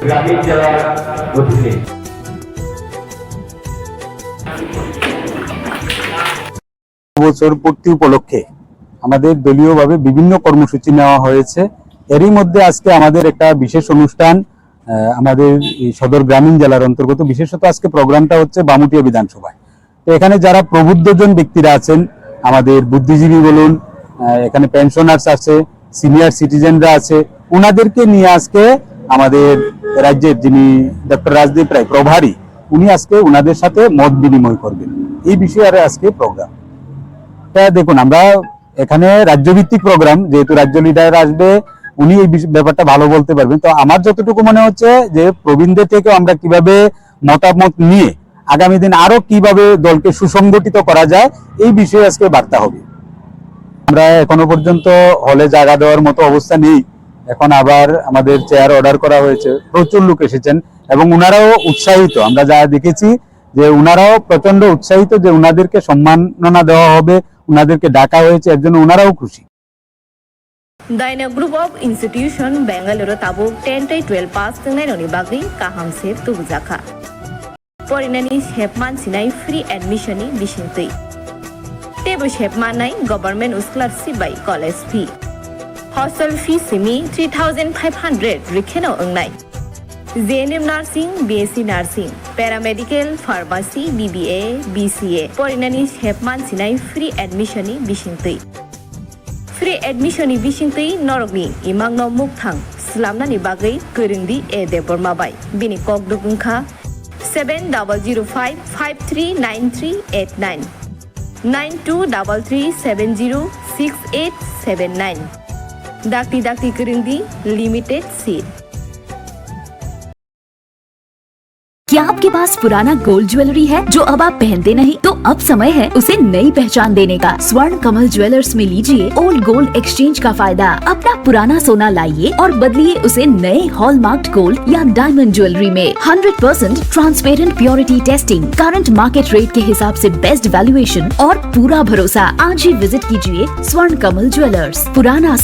গ্রামীণ জেলার অধীনে বছর পূর্তি উপলক্ষে আমাদের দলীয়ভাবে বিভিন্ন কর্মসূচি নেওয়া হয়েছে। এরই মধ্যে আজকে আমাদের একটা বিশেষ অনুষ্ঠান আমাদের সদর গ্রামীণ জেলার অন্তর্গত, বিশেষত আজকে প্রোগ্রামটা হচ্ছে বামুটিয়া বিধানসভায়। তো এখানে যারা প্রবুদ্ধজন ব্যক্তিরা আছেন, আমাদের বুদ্ধিজীবী বলুন, এখানে পেনশনার্স আছে, সিনিয়র সিটিজেনরা আছে, ওনাদেরকে নিয়ে আজকে আমাদের রাজ্যের যিনি ডক্টর রাজদীপ রায় প্রভারী, উনি আজকে ওনাদের সাথে মত বিনিময় করবেন এই বিষয়ে আজকে প্রোগ্রাম। দেখুন, আমরা এখানে রাজ্যভিত্তিক প্রোগ্রাম, যেহেতু রাজ্য লিডার আসবে, উনি এই ব্যাপারটা ভালো বলতে পারবেন। তো আমার যতটুকু মনে হচ্ছে যে প্রবীণদের থেকে আমরা কিভাবে মতামত নিয়ে আগামী দিন আরো কিভাবে দলকে সুসংগঠিত করা যায় এই বিষয়ে আজকে বার্তা হবে। আমরা এখনো পর্যন্ত হলে জায়গা দেওয়ার মতো অবস্থা নেই। এখন আবার আমাদের চেয়ার অর্ডার করা হয়েছে, প্রচুর লোক এসেছেন এবং উনারাও উৎসাহিত। আমরা যা দেখেছি যে উনারাও প্রচন্ড উৎসাহিত যে উনাদেরকে সম্মাননা দেওয়া হবে, উনাদেরকে ডাকা হয়েছে, এর জন্য উনারাও খুশি। Daina Group of Institution Bangalore tabuk 10-12 pass tengainoni bagui kaham sep tubujaka. Porinani shepman sinai free admission ni bisintui. Tebu shepman nai government scholarship by college fee. Hostel fee simi 3,500 rikheno ongnai. JNM Nursing, BSc Nursing, Paramedical, Pharmacy, BBA, BCA. Porinani shepman sinai free admission ni bisintui. Free admission ni bisingtui norogni imangno mukthang slamnani bagai koringdi e debormabai bini kokdukungkha 7005539389 9233706879 dakti koringdi limited seat। क्या आपके पास पुराना gold jewellery है जो अब आप पहनते नहीं? तो अब समय है उसे नई पहचान देने का। स्वर्ण कमल ज्वेलर्स में लीजिए ओल्ड गोल्ड एक्सचेंज का फायदा। अपना पुराना सोना लाइए और बदलिए उसे नए हॉलमार्क्ड गोल्ड या डायमंड ज्वेलरी में। 100% transparent purity testing, current market rate के हिसाब से बेस्ट वैल्यूएशन और पूरा भरोसा। आज ही विजिट कीजिए स्वर्ण कमल ज्वेलर्स, पुराना